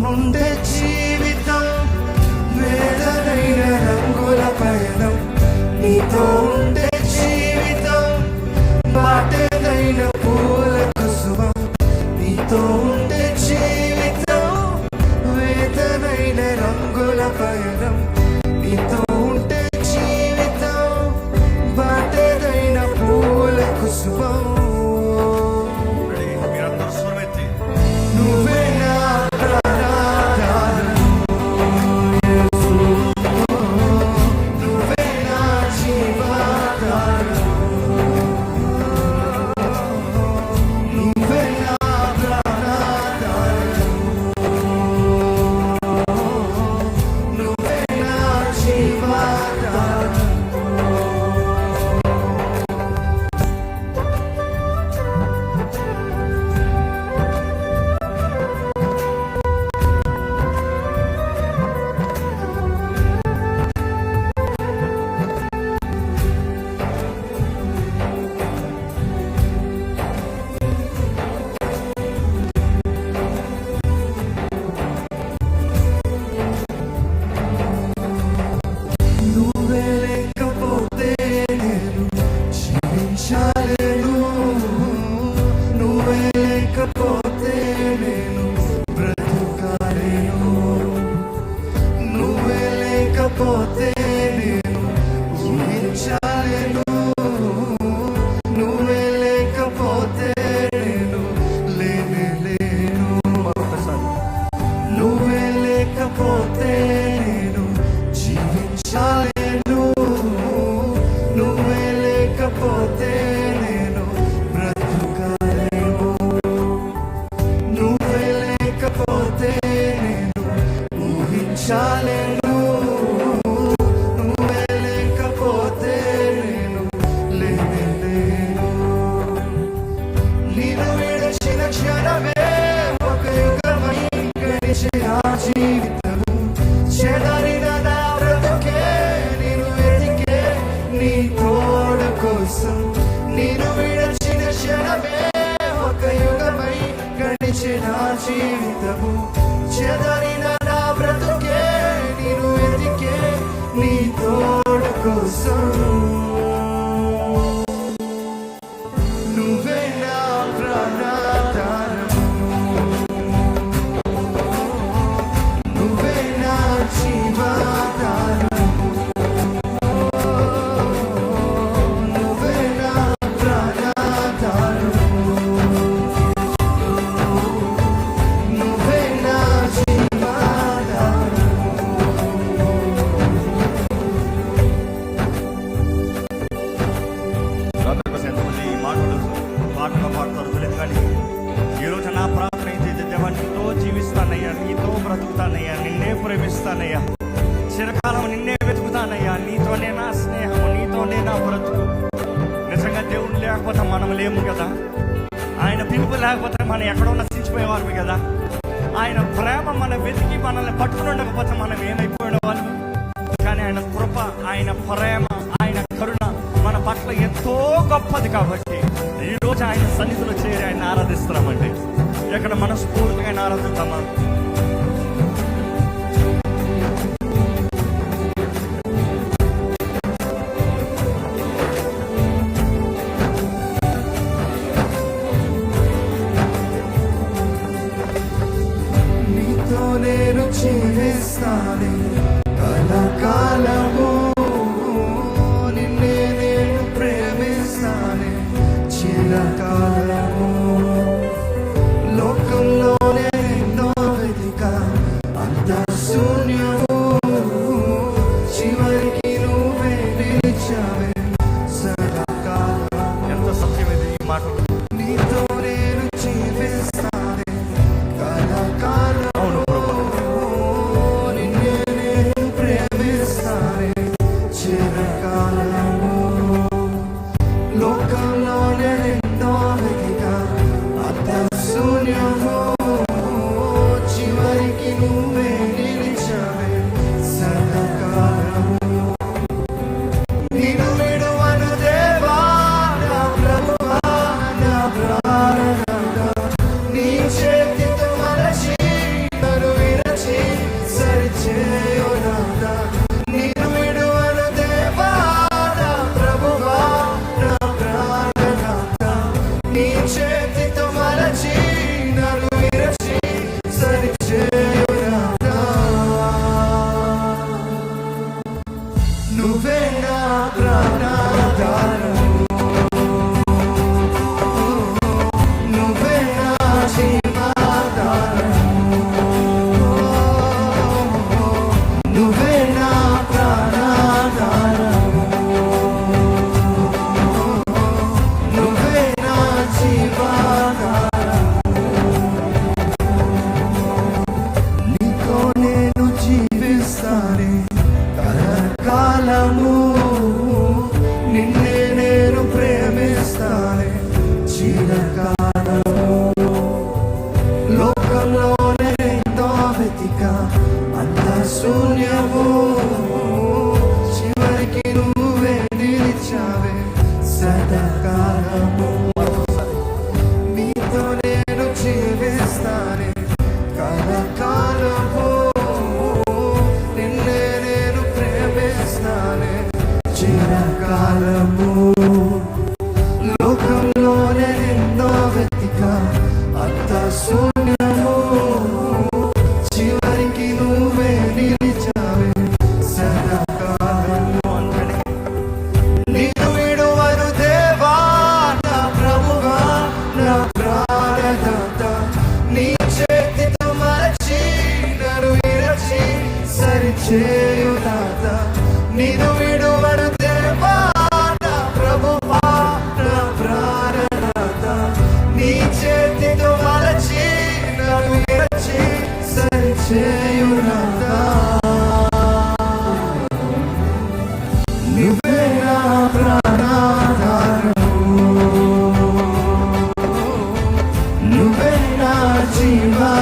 ఉండే జీవితం వేదనైన రంగుల పయనం, నీతో ఉండే జీవితం బాటైన పూల కుసుమం, నీతో ఉండే జీవితం వేదనైన రంగుల పయనం, నీతో ఉండే జీవితం బాటైన పూల కుసుమం. నేను విడచిన క్షణమే ఒక యుగమై గడిచిన జీవితము, చెదరిన నా బ్రతుకే నేను వెతికే నీ తోడు కోసం. నువ్వే నా ప్రాణాధారము, నువ్వే నా జీవాధారము, బ్రతుకుతానయ్యా, నిన్నే ప్రేమిస్తానయ్యా, చిరకాలం నిన్నే వెతుకుతానయ్యా, నీతోనే నా స్నేహము, నీతోనే నా బ్రతుకు. నిజంగా దేవుడు లేకపోతే మనం లేము కదా, ఆయన పిలుపు లేకపోతే మనం ఎక్కడో నశించిపోయేవాళ్ళం కదా, ఆయన ప్రేమ మన వెతికి మనల్ని పట్టుకుని ఉండకపోతే మనం ఏమైపోయిన వాళ్ళు. కానీ ఆయన కృప, ఆయన ప్రేమ, ఆయన కరుణ మన పట్ల ఎంతో గొప్పది. కాబట్టి ఈరోజు ఆయన సన్నిధిలో చేరి ఆయన ఆరాధిస్తున్నామండి. ఎక్కడ మనస్ఫూర్తిగా ఆయన ఆరాధిద్దామా? నేను జీవిస్తానే కలకాలము, నిన్నే నేను ప్రేమిస్తానే చిరకాలము. లోకంలోనే ఎన్నో వెతికా అంత శూన్యము, చివరికి నువ్వే నిలిచావే సదాకాలం. ఎంత సత్యమైంది ఈ మాట. నీతో నేను జీవిస్తానే కలకాలం, నిన్నే నేను ప్రేమిస్తానే చేయునాథ నిన్ను విడువడు దేవా నా ప్రభువా నా ప్రాణనాథ నీ చేతితో మలచి నన్ను విరచి సరిచేయునాథ నువ్వే నా ప్రాణాధారము నువ్వే నా జీవా